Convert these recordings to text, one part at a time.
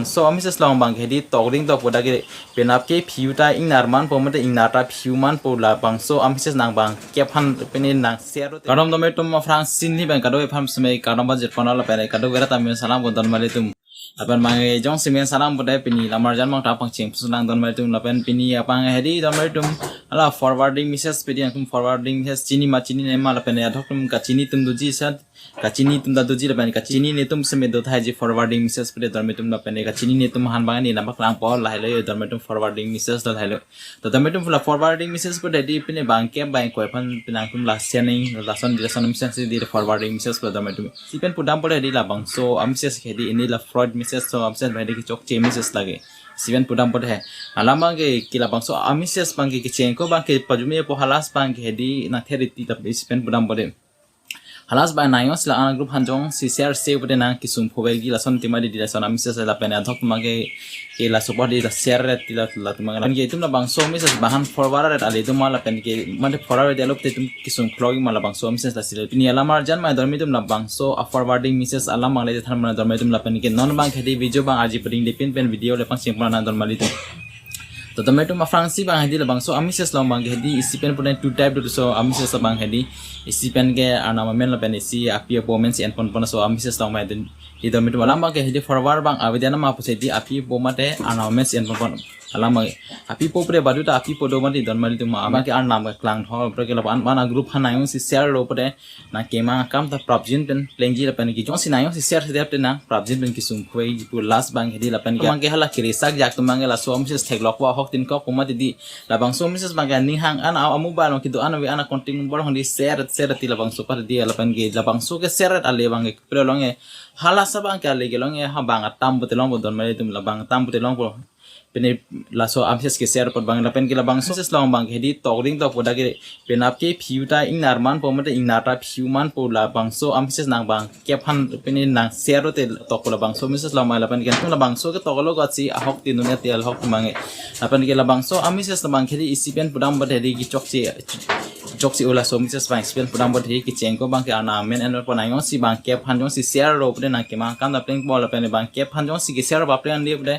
so amis long bang hedi tokring tok poda ge penap ke phiuta inarman pomate inata phiuman pola bang so amis nang bang ke phan penin nang sero kadom dome tum france sinni bang kado pham sme kadom ba jet ponala pene kado vera tam salam gon don mali tum apan mangai jong simen salam poda pini lamar jan mang tapang ching sunang don mali tum lapen pini apang hedi don mali tum ala forwarding message pedi tum forwarding message chini ne mala pene adhok tum ka chini tum duji sat ka chini tum da duji lapen ka chini ne tum sme do thai ji forwarding message pedi don mali tum lapen ka chini ne tum han bang ni namak lang pol lai le don mali tum forwarding message do thai le to don mali tum fula forwarding message pedi di pini bang ke bang ko phan pinang tum la sening lason direction message di forwarding message pedi don mali tum sipen pudam pole di la bang so message hedi ini la fraud message so message bang di chok che message lage sipen pudam pole hai alama ge kila bang so message bang ke chen ko bang ke pajume po halas bang ke hedi na theriti ta sipen pudam pole halas ba nayo sila ang group hanjong si share save de na kisum phobel gi lason timadi di lason message la pena thok mage ke la support di la share ret la tumanga lan ge tum na bang so message bahan forward ret ale tum la pen ke mane forward de lop te tum kisum flogging mala bang so message la sila pini ala mar jan ma dormi tum na bang so a forwarding message ala mangle de than mana dormi tum la pen ke non bang khedi video bang aji pring de pen video le pang simpana na dormali tum to tomato ma fransi bang hedi bang so amises long bang hedi isi pen pun two type do so amises bang hedi isi pen ge ana men la pen isi api performance and pon so amises long ma den di tomato lamba ge hedi forward bang avedana ma puse di api pomate ana men and pon alama api popre baduta api podo ma di don mali tu ma ama ke an nam klang thor pro ke la ban bana group hanayo si share lo pade na kema kam ta propjin pen plengji la pen ki jong si nayo si share se dep na propjin pen ki sum khoi pu last bang hedi la pen ke mang ke hala kiri sak jak tu mang la so amises thek lok wa hok tin ko kuma di la bang so amises bang ni hang ana amu ba lo ki do ana we ana konting bor hon di share ti la bang so par di la pen ge la bang so ke share ale bang ke pro long e hala sa bang ke ale ge long e ha bang atam bu te long don mali tum la bang tam bu te long bo pene la so amses ke share pot bang la pen ke la bang so ses long bang hedi tokring tok poda ke penap ke phiuta inarman pomate inata phiuman po la bang so amses nang bang ke phan pene nang share te tok la bang so message long la pen ke la bang so ke tokolo ga chi ahok ti nunya te al hok mangi la pen ke la bang so amses la bang hedi isi pen pudam bad hedi ki chok si ola so message bang pen pudam bad hedi ki chengko bang ke ana men en po nayo si bang ke phan jong si share ro pde na ke ma kan da plen bol la pen bang ke phan jong si ke share ba plen li pde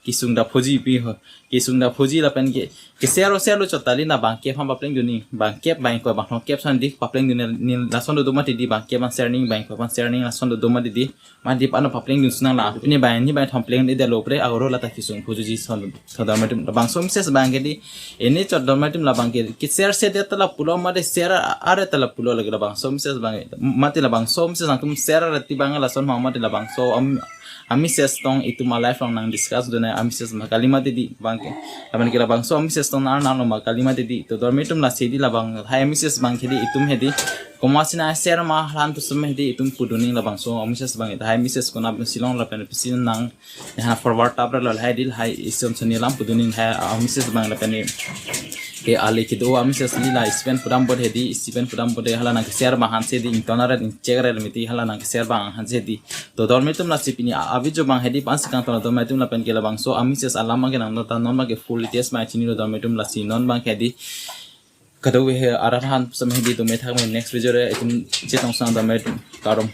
kisung da phoji pi ho kisung da phoji la pen ke sero chotali na bang ke pham bapleng duni bang ke bang ko bang ke san dik bapleng duni ni la son do mati di bang ke bang sharing bang ko bang sharing la son do mati di ma di pan bapleng dun sunang la ni bang ni bang thampleng de lo pre agoro la ta kisung phoji ji son thoda matim bang som ses bang ke di eni chot do matim la bang ke share se de tala pulo ma de share are tala pulo la bang som ses bang mati la bang som ses tum share ti bang la son ma mati la bang so ami ses tong itu ma life long nang discuss do na ami ses ma kalima di bang ke aban ke la bang so ami ses tong na ma kalima di to dormitum la sedi la bang hai ami ses bang khedi itum hedi komasina share ma han tu sum hedi itum puduni la bang so ami ses bang hai ami ses ko na silong la pen pisin nang ha forward tab la hai dil hai isom sanilam puduni hai ami ses bang la pen ke ale ki do ami ses li la spend pudam bod hedi spend pudam bod hala na share ma han se di intonara in checker miti hala na share bang han se di to dormitum la sipini abi jo bang hedi pas kan to dormitum la pen ke la bang so ami ses alama ke nam ta non ma ke full test ma chini dormitum la si non bang hedi kado we arahan sam hedi to me thak me next video re itum chetong sang dormitum karom